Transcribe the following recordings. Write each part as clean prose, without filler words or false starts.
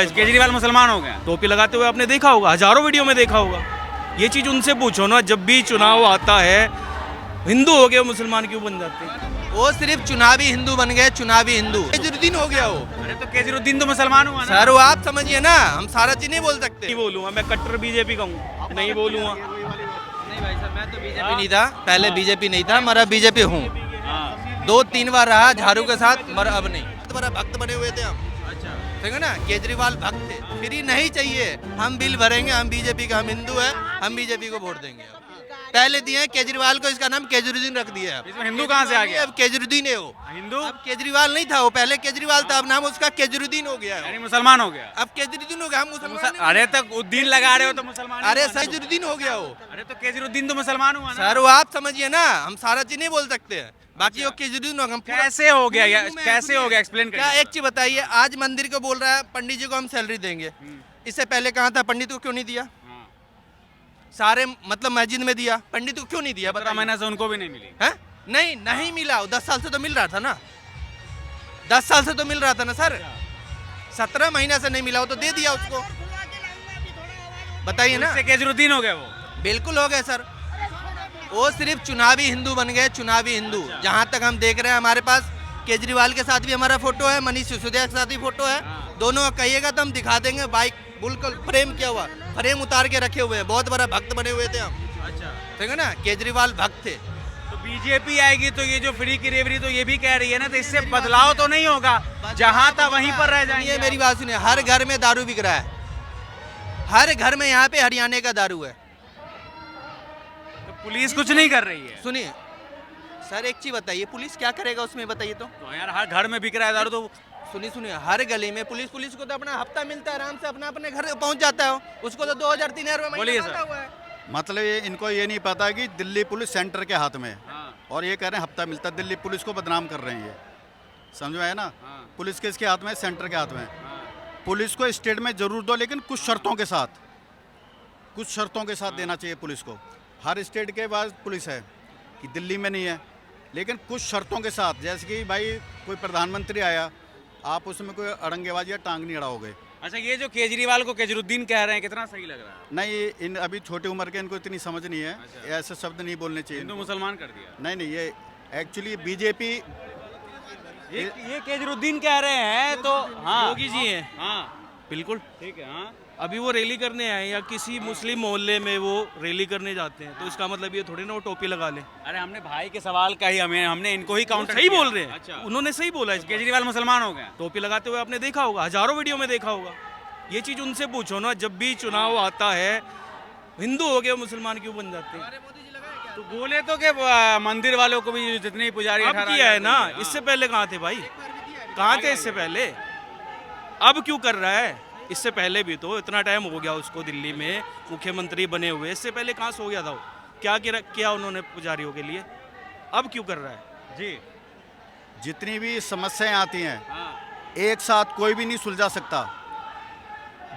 केजरीवाल मुसलमान हो गए। टोपी लगाते हुए आपने देखा होगा, हजारों वीडियो में देखा होगा। ये चीज उनसे पूछो ना, जब भी चुनाव आता है हिंदू हो गए मुसलमान क्यों बन जाते हैं? वो सिर्फ चुनावी हिंदू बन गए, चुनावी हिंदू। केजरीवाल हो गया वो। अरे तो केजरीवाल तो मुसलमान हुआ ना। सर वो आप समझिए ना, हम सारा चीज नहीं बोल सकते। नहीं बोलूंगा मैं, कट्टर बीजेपी का हूँ, नहीं बोलूंगा। नहीं भाई साहब, मैं तो बीजेपी नहीं था पहले, बीजेपी नहीं था, मरा बीजेपी हूँ। हाँ। 2-3 बार रहा झाड़ू के साथ, मरा अब नहीं। बड़ा भक्त बने हुए थे हम, अच्छा। ठीक है ना। केजरीवाल भक्त थे, फ्री नहीं चाहिए, हम बिल भरेंगे, हम बीजेपी का, हम हिंदू है, हम बीजेपी को वोट देंगे। पहले दिए केजरीवाल को, इसका नाम केजरीवाल रख दिया है। इसमें हिंदू कहाँ से आ गया? अब केजरीवाल है वो, हिंदू अब केजरीवाल नहीं था वो, पहले केजरीवाल था, अब नाम उसका केजरीवाल हो गया है। यानी मुसलमान हो गया। अब केजरीवाल हो गया, हम मुसलमान नहीं। अरे तो उद्दीन लगा रहे हो तो मुसलमान। अरे केजरीवाल हो गया वो। अरे तो केजरीवाल तो मुसलमान हुआ ना। सर वो आप समझिए ना, हम सारा चीज नहीं बोल सकते हैं। बाकी वो केजरीवाल हो, हम पूरा- कैसे हो गया या मैं- कैसे हो गया, एक्सप्लेन क्या करिए। एक चीज बताइए, आज मंदिर को बोल रहा है पंडित जी को हम सैलरी देंगे, इससे पहले कहाँ था? पंडित को क्यों नहीं दिया? हाँ। सारे मतलब मस्जिद में दिया, पंडित को क्यों नहीं दिया? 17 महीने से उनको भी नहीं मिली। हैं? नहीं मिला, 10 साल से तो मिल रहा था ना, 10 साल से तो मिल रहा था ना सर। 17 महीने से नहीं मिला, वो तो दे दिया उसको। बताइए ना। इससे केजरीवाल हो गए वो। बिल्कुल हो गए सर, वो सिर्फ चुनावी हिंदू बन गए, चुनावी हिंदू। जहाँ तक हम देख रहे हैं, हमारे पास केजरीवाल के साथ भी हमारा फोटो है, मनीष सिसोदिया के साथ भी फोटो है, दोनों का कहिएगा तो हम दिखा देंगे। बाइक बिल्कुल फ्रेम किया हुआ, फ्रेम उतार के रखे हुए हैं, बहुत बड़ा भक्त बने हुए थे हम, अच्छा। ठीक है ना। केजरीवाल भक्त थे। तो बीजेपी आएगी तो ये जो फ्री की रेवरी तो ये भी कह रही है ना, तो इससे बदलाव तो नहीं होगा, जहां था वहीं पर रह जाएंगे। ये मेरी बात सुनिए, हर घर में दारू बिक रहा है, हर घर में यहाँ पे हरियाणा का दारू है। तो पुलिस कुछ नहीं कर रही है। सुनिए सर, एक चीज बताइए, पुलिस क्या करेगा उसमें, बताइए तो। तो यार हर घर में बिक रहा है दारू, तो सुनिए, हर गली में पुलिस को तो अपना हफ्ता मिलता है, आराम से अपना अपने घर पहुंच जाता है, उसको तो 2000-3000 रुपए बोलिए महीना सर। मिलता हुआ है। मतलब ये इनको ये नहीं पता कि दिल्ली पुलिस सेंटर के हाथ में है हाँ। और ये कह रहे हैं हफ्ता मिलता है, दिल्ली पुलिस को बदनाम कर रहे हैं ये, समझ में आया ना। हाँ। पुलिस किसके हाथ में है? सेंटर के हाथ में है। हाँ। पुलिस को स्टेट में जरूर दो, लेकिन कुछ शर्तों के साथ, कुछ शर्तों के साथ देना चाहिए पुलिस को। हर स्टेट के पास पुलिस है कि दिल्ली में नहीं है, लेकिन कुछ शर्तों के साथ, जैसे कि भाई कोई प्रधानमंत्री आया, आप उसमें कोई अड़ंगेबाजी या टांग नहीं अड़ाओगे। अच्छा, ये जो केजरीवाल को केजरुद्दीन कह रहे हैं, कितना सही लग रहा है? नहीं, इन अभी छोटी उम्र के इनको इतनी समझ नहीं है, अच्छा। ऐसे शब्द नहीं बोलने चाहिए हिंदू इनको। मुसलमान कर दिया। नहीं, ये एक्चुअली बीजेपी ये केजरुद्दीन कह रहे हैं तो हाँ। योगी जी हैं, हाँ बिल्कुल। ठीक है। हाँ। अभी वो रैली करने आए या किसी मुस्लिम मोहल्ले में वो रैली करने जाते हैं, तो इसका मतलब ये थोड़ी ना वो टोपी लगा ले। अरे हमने भाई के सवाल का ही हमने इनको ही काउंटर सही किया। बोल रहे हैं, अच्छा। उन्होंने सही बोला है। केजरीवाल मुसलमान हो गए। टोपी लगाते हुए आपने देखा होगा, हजारों वीडियो में देखा होगा। ये चीज उनसे पूछो ना, जब भी चुनाव आता है हिंदू हो गए मुसलमान क्यों बन जाते हैं? तो बोले तो कि मंदिर वालों को भी जितने पुजारी अब 18 किया है ना, हाँ। इससे पहले कहाँ थे भाई? कहाँ थे इससे पहले? अब क्यों कर रहा है? इससे पहले भी तो इतना टाइम हो गया उसको दिल्ली में मुख्यमंत्री बने हुए, इससे पहले कहाँ सो गया था वो? क्या किया उन्होंने पुजारियों के लिए? अब क्यों कर रहा है? जी। जितनी भी समस्याएं आती हैं हाँ। एक साथ कोई भी नहीं सुलझा सकता।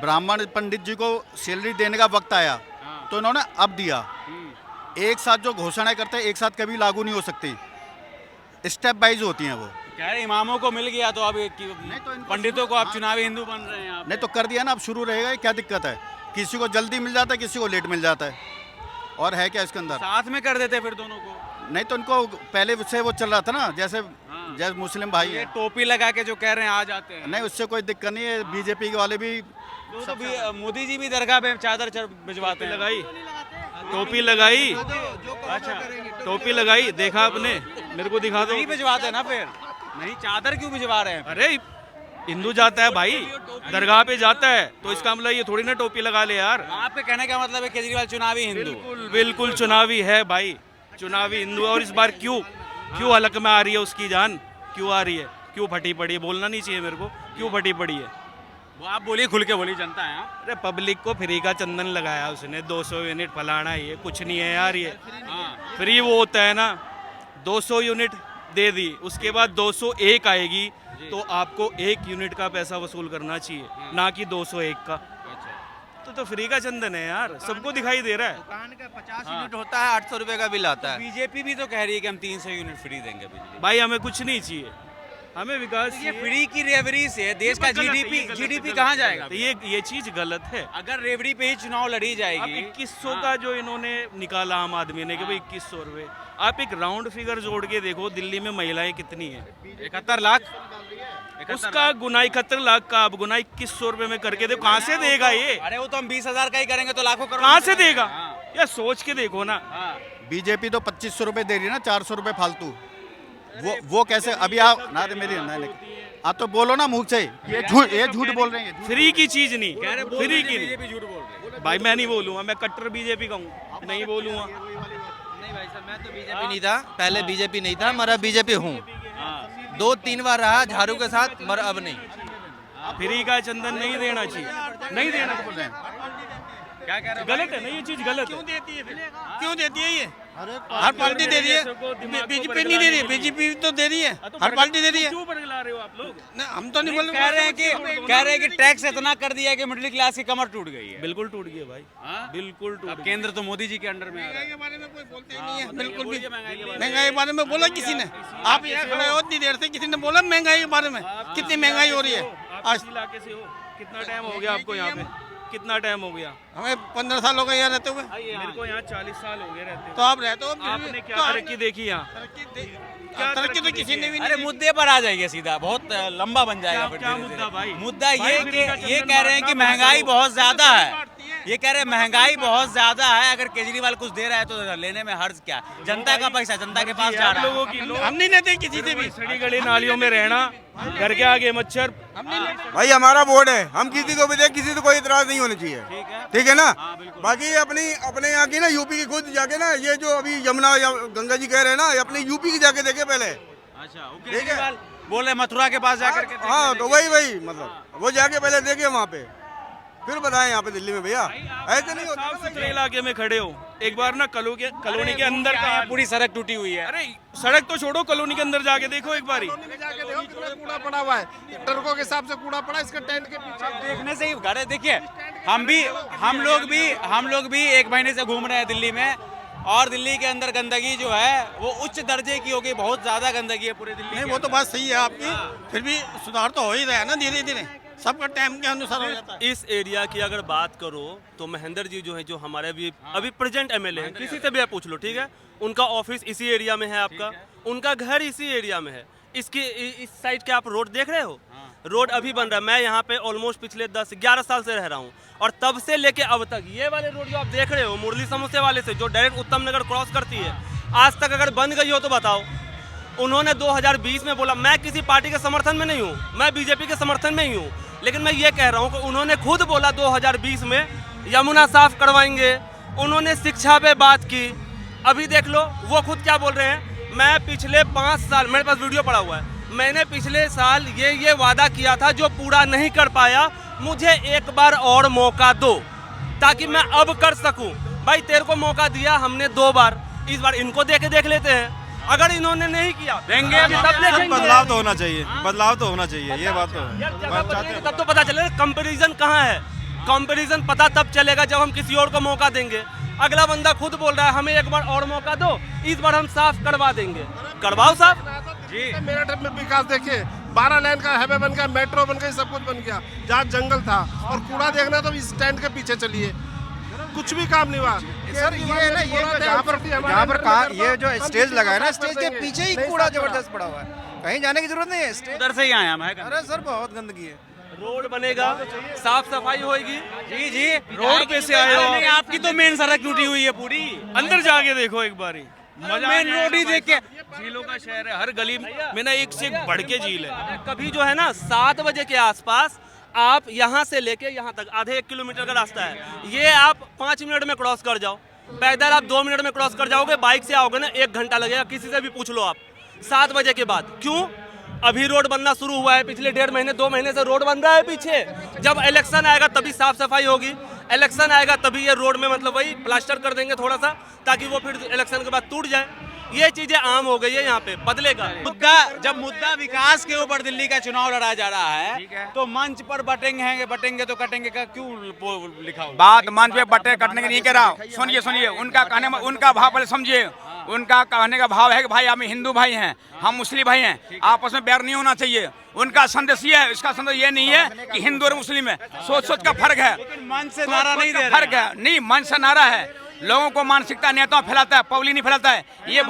ब्राह्मण पंडित जी को सैलरी देने का वक्त आया हाँ। तो इन्होंने अब दिया। हम्म। एक साथ जो घोषणाएं करते हैं एक साथ कभी लागू नहीं हो सकती, स्टेप वाइज होती हैं वो। कह रहे इमामों को मिल गया तो अब तो इनको पंडितों को आप चुनावी हिंदू बन रहे हैं आप। नहीं तो कर दिया ना, अब शुरू रहेगा, क्या दिक्कत है? किसी को जल्दी मिल जाता है, किसी को लेट मिल जाता है, और है क्या इसके अंदर? साथ में कर देते फिर दोनों को। नहीं तो इनको पहले से वो चल रहा था ना, जैसे हाँ। जैसे मुस्लिम भाई ये हैं। टोपी लगा के जो कह रहे हैं आ जाते हैं। नहीं, उससे कोई दिक्कत नहीं है, बीजेपी के वाले भी तो मोदी जी भी दरगाह पे चादर भिजवाते हैं। लगाई, टोपी लगाई, अच्छा। टोपी लगाई, देखा आपने? मेरे को दिखा दो। नहीं भिजवाते ना फिर। नहीं, चादर क्यों भिजवा रहे हैं? अरे हिंदू जाता है भाई, दरगाह पे जाता है, तो इसका मतलब ये थोड़ी ना टोपी लगा ले यार। आपके कहने का मतलब है केजरीवाल चुनावी हिंदू। बिल्कुल बिल्कुल चुनावी है भाई, चुनावी हिंदू है। और इस बार क्यों हलक में आ रही है उसकी जान? क्यों आ रही है? क्यों फटी पड़ी है? बोलना नहीं चाहिए मेरे को, क्यों फटी पड़ी है? वो आप बोलिए, खुल के बोलिए, जनता है। हाँ? अरे पब्लिक को फ्री का चंदन लगाया उसने, 200 यूनिट फलाना, ये कुछ नहीं है यार। ये हाँ। फ्री वो होता है ना, 200 यूनिट दे दी, उसके बाद 201 आएगी तो आपको 1 यूनिट का पैसा वसूल करना चाहिए, ना कि 201 का। अच्छा। तो फ्री का चंदन है यार, सबको दिखाई दे रहा है। दुकान का 50 यूनिट होता है, 800 रुपए का बिल आता है। बीजेपी भी तो कह रही है कि हम 300 यूनिट फ्री देंगे बिजली। भाई हमें कुछ नहीं चाहिए, हमें विकास ये चाहिए। फ्री की रेवड़ी से देश का गलत है, ये जीडीपी गलत है, जीडीपी गलत कहाँ है। जाएगा? तो ये चीज गलत है। अगर रेवड़ी पे ही चुनाव लड़ी अब जाएगी 2100 का जो इन्होंने निकाला आम आदमी ने कि भाई 2100 रुपए, आप एक राउंड फिगर जोड़ के देखो दिल्ली में महिलाएं कितनी हैं, 71 लाख उसका गुना 71 लाख का आप गुना 2100 रुपए में करके देखो, कहाँ से देगा ये? अरे वो तो हम 20,000 का ही करेंगे तो लाखों करोड़ कहाँ से में देगा? हाँ, या सोच के देखो ना। हाँ। बीजेपी तो 2500 रुपए दे रही है ना, 400 रुपए फालतू। वो कैसे अभी आप ना दे मेरी ना लेकिन आप तो बोलो ना मुंह से, ये झूठ बोल रहे हैं। फ्री की चीज नहीं, फ्री की नहीं। बीजेपी झूठ बोल रही है। भाई मैं नहीं बोलूंगा, मैं कट्टर बीजेपी का हूँ, नहीं बोलूंगा। नहीं भाई साहब, मैं तो बीजेपी नहीं था पहले, बीजेपी नहीं था, मगर बीजेपी हूँ। हाँ। 2-3 बार रहा झाड़ू के साथ, मगर अब नहीं। फ्री का चंदन नहीं देना चाहिए, नहीं देना चाहिए। क्या कह रहे हो? गलत है ना, ये चीज गलत है। क्यों देती है ये? हर पार्टी दे रही है, बीजेपी नहीं दे रही है, बीजेपी तो दे रही है, हर पार्टी दे रही है। क्यों बरगला रहे हो आप लोग? नहीं, हम तो नहीं बोल कह रहे हैं कि टैक्स इतना कर दिया कि मिडिल क्लास की कमर टूट गई है। बिल्कुल टूट गया भाई, हाँ? बिल्कुल टूट अब गया। केंद्र तो मोदी जी के अंडर में आ रहा महंगाई है। के बारे में कोई बोलते ही नहीं है, बिल्कुल भी। बोलिए महंगाई के बारे में। महंगाई के बारे में बोला किसी ने? आप यहाँ खड़े हो इतनी देर से, किसी ने बोला महंगाई के बारे में? कितनी महंगाई हो रही है आप आज? किस इलाके से हो? कितना टाइम हो गया आपको यहाँ पे? कितना टाइम हो गया? हमें 15 साल हो गए यहाँ रहते हुए। मेरे को यहाँ 40 साल हो गए रहते तो आप रहते हो, फिर भी- आपने क्या तो तरक्की देखी यहाँ? तरक्की तो किसी ने भी अरे नहीं। मुद्दे पर आ जाइए सीधा, बहुत लंबा बन जाएगा फिर क्या धीरे-धीरे। मुद्दा भाई? मुद्दा भाई ये फ्री कि का ये चंदन कह रहे हैं कि बांटना महंगाई बंद करो। बहुत ज्यादा है। ये कह रहे हैं महंगाई बहुत ज्यादा है, अगर केजरीवाल कुछ दे रहा है तो लेने में हर्ज क्या? जनता का पैसा जनता के पास जा आप रहा है। लोगों की लोग हम नहीं लेते किसी से भी। सड़ी गली नालियों में रहना, घर के आगे मच्छर। भाई हमारा बोर्ड है, हम किसी को भी दें, किसी से कोई इतराज नहीं होनी चाहिए, ठीक है ना। बाकी अपने यहाँ की ना, यूपी की खुद जाके ना, ये जो अभी यमुना या गंगा जी कह रहे हैं ना, ये अपने यूपी की जाके देखे पहले। अच्छा, वो केजरीवाल बोल रहे मथुरा के पास जाकर के हाँ तो वही मतलब वो जाके पहले देखे वहाँ पे, फिर बताएं यहाँ पे दिल्ली में भैया ऐसे नहीं होता। साफ सुथरे इलाके में खड़े हो, एक बार ना कॉलोनी के अंदर का पूरी सड़क टूटी हुई है। अरे सड़क तो छोड़ो, कॉलोनी के अंदर जाके देखो एक बारी। जाके देखो कितना कूड़ा पड़ा हुआ है, ट्रकों के हिसाब से कूड़ा पड़ा इसका टेंट के पीछे। देखने से ही घर देखिए, हम लोग भी 1 महीने से घूम रहे हैं दिल्ली में, और दिल्ली के अंदर गंदगी जो है वो उच्च दर्जे की हो गई, बहुत ज्यादा गंदगी है पूरे दिल्ली नहीं, के वो तो अंदर। बात सही है आपकी, फिर भी सुधार तो हो ही रहा है ना धीरे धीरे, सबका टाइम के अनुसार हो जाता है। इस एरिया की अगर बात करो तो महेंद्र जी जो है, जो हमारे अभी प्रेजेंट एमएलए हैं, किसी से भी आप पूछ लो, ठीक है, उनका ऑफिस इसी एरिया में है, आपका उनका घर इसी एरिया में है। इस साइड के आप रोड देख रहे हो, रोड अभी बन रहा है। मैं यहाँ पे ऑलमोस्ट पिछले 10-11 साल से रह रहा हूँ, और तब से लेके अब तक ये वाले रोड जो आप देख रहे हो, मुरली समोसे वाले से जो डायरेक्ट उत्तम नगर क्रॉस करती है, आज तक अगर बन गई हो तो बताओ। उन्होंने 2020 में बोला, मैं किसी पार्टी के समर्थन में नहीं हूँ, मैं बीजेपी के समर्थन में ही हूँ, लेकिन मैं ये कह रहा हूँ कि उन्होंने खुद बोला 2020 में यमुना साफ करवाएंगे, उन्होंने शिक्षा पे बात की। अभी देख लो वो खुद क्या बोल रहे हैं, मैं पिछले 5 साल, मेरे पास वीडियो पड़ा हुआ है, मैंने पिछले साल ये वादा किया था जो पूरा नहीं कर पाया, मुझे एक बार और मौका दो ताकि मैं अब कर सकूं। भाई तेरे को मौका दिया हमने 2 बार, इस बार इनको देख लेते हैं, अगर इन्होंने नहीं किया देंगे अभी तब देखेंगे। बदलाव तो होना चाहिए, बदलाव तो होना चाहिए, ये बात तो है। यार जगह बदलेगी तब तो पता चलेगा कंपैरिजन कहाँ है। कंपैरिजन पता तब चलेगा जब हम किसी और को मौका देंगे। अगला बंदा खुद बोल रहा है हमें एक बार और मौका दो, इस बार हम साफ करवा देंगे, करवाओ साफ। मेरठ में विकास देखिए, 12 लाइन का हाईवे बन गया, मेट्रो बन गई, सब कुछ बन गया। जहाँ जंगल था और कूड़ा देखना तो इस स्टैंड के पीछे चलिए, कुछ भी काम नहीं हुआ। सर ये है ना, ये यहाँ पर कहा, ये जो स्टेज लगा है ना, स्टेज के पीछे ही कूड़ा जबरदस्त पड़ा हुआ है, कहीं जाने की जरूरत नहीं है। स्टेज उधर से ही आया मैं। अरे सर बहुत गंदगी है। रोड बनेगा, साफ सफाई होगी। जी रोड पे से आए हो नहीं, आपकी तो मेन सड़क टूटी हुई है पूरी। अंदर जाके देखो एक बारी, मजा मेन रोड ही देख के। झीलों का शहर है, हर गली में ना एक से एक बढ़ के झील है। कभी जो है ना 7 बजे के आसपास आप यहाँ से लेके यहाँ तक आधे 1 किलोमीटर का रास्ता है, ये आप 5 मिनट में क्रॉस कर जाओ। पैदल आप 2 मिनट में क्रॉस कर जाओगे, बाइक से आओगे ना 1 घंटा लगेगा। किसी से भी पूछ लो आप 7 बजे के बाद। क्यों? अभी रोड बनना शुरू हुआ है, पिछले 1.5 महीने 2 महीने से रोड बन रहा है पीछे। जब इलेक्शन आएगा तभी साफ सफाई होगी, इलेक्शन आएगा तभी ये रोड में मतलब वही प्लास्टर कर देंगे थोड़ा सा, ताकि वो फिर इलेक्शन के बाद टूट जाए। ये चीजें आम हो गई है यहाँ पे, बदलेगा। जब मुद्दा विकास के ऊपर दिल्ली का चुनाव लड़ा जा रहा है तो मंच पर बटेंगे तो कटेंगे का क्यों लिखा हुआ? बात मंच पे बटे कटने की नहीं कह रहा। सुनिए उनका कहने में उनका भाव पहले समझिए। उनका कहने का भाव है कि भाई हम हिंदू भाई हैं, हम मुस्लिम भाई हैं, आपस में बैर नहीं होना चाहिए। उनका संदेश ये है, इसका संदेश ये नहीं है कि हिंदू और मुस्लिम है। सोच का फर्क है, मंच से नारा नहीं दे फर्क है। नहीं, मंच से नारा है, लोगों को मानसिकता नेताओं फैलाता है, पब्लिक नहीं फैलाता है। ये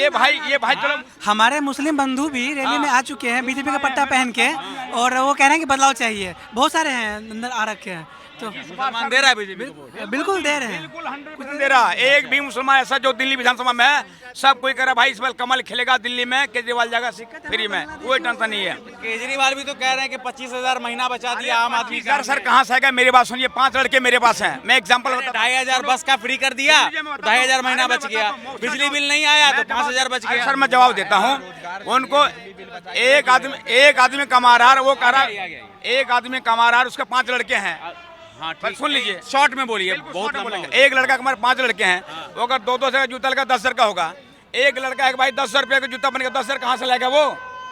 भाई चलो, हमारे मुस्लिम बंधु भी रैली में आ चुके हैं बीजेपी का पट्टा पहन के, और वो कह रहे हैं कि बदलाव चाहिए। बहुत सारे हैं अंदर आ रखे हैं, तो मुसलमान दे रहा है बीजेपी को? बिल्कुल दे रहे हैं। बिल्कुल 100% दे रहा। एक भी मुसलमान ऐसा जो दिल्ली विधानसभा में है, सब कोई कह रहा भाई इस बार कमल खिलेगा दिल्ली में, केजरीवाल जाएगा फ्री में, कोई टेंशन नहीं है। केजरीवाल भी तो कह रहे हैं कि 25,000 महीना बचा दिया आम आदमी का। सर कहाँ से आएगा? मेरी बात सुनिए, 5 लड़के मेरे पास हैं, मैं एग्जांपल बता। 2,500 बस का फ्री कर दिया, 2,500 महीना बच गया। बिजली बिल नहीं आया तो 5,000 बच गया। सर मैं जवाब देता हूँ उनको। एक आदमी कमा रहा है, वो कह रहा एक आदमी कमा रहा है, उसके 5 लड़के हैं। हाँ, सुन लीजिए, शॉर्ट में बोलिए, बहुत एक लड़का हमारे 5 लड़के हैं, वो अगर 200 का जूता लगा 10,000 का होगा। एक लड़का है भाई 10,000 रुपये का जूता बनेगा, 10,000 कहाँ से लाएगा वो?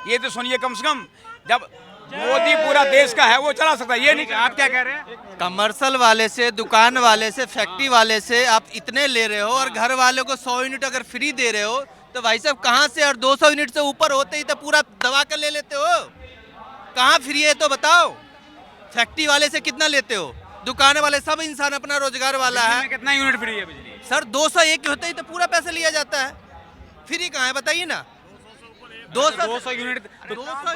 ये तो सुनिए, कम से कम जब मोदी पूरा देश का है वो चला सकता है। ये नहीं, आप क्या कह रहे हैं? कमर्शियल वाले से, दुकान वाले से, फैक्ट्री वाले से आप इतने ले रहे हो और घर वाले को 100 यूनिट अगर फ्री दे रहे हो तो भाई साहब कहाँ से? और 200 यूनिट से ऊपर होते ही तो पूरा दबा कर ले लेते हो। कहाँ फ्री है तो बताओ? फैक्ट्री वाले से कितना लेते हो? दुकान वाले, सब इंसान अपना रोजगार वाला है। कितना यूनिट फ्री है बिजली? सर 201 होते ही तो पूरा पैसा लिया जाता है। फ्री कहाँ है बताइए ना? 200 यूनिट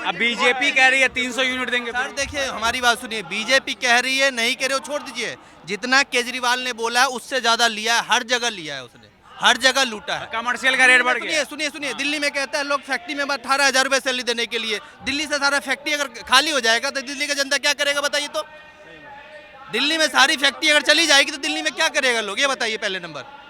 अब बीजेपी कह रही है 300 यूनिट देंगे। सर देखिए, हमारी बात सुनिए, बीजेपी कह रही है, नहीं कह रहे हो छोड़ दीजिए। जितना केजरीवाल ने बोला है उससे ज्यादा लिया है, हर जगह लिया है उसने, हर जगह लूटा है। कमर्शियल का रेट बढ़ गया। सुनिए, दिल्ली में कहता है लोग फैक्ट्री में 18,000 रुपए सैलरी देने के लिए। दिल्ली से सारा फैक्ट्री अगर खाली हो जाएगा तो दिल्ली का जनता क्या करेगा बताइए तो? दिल्ली में सारी फैक्ट्री अगर चली जाएगी तो दिल्ली में क्या करेगा लोग, ये बताइए पहले नंबर।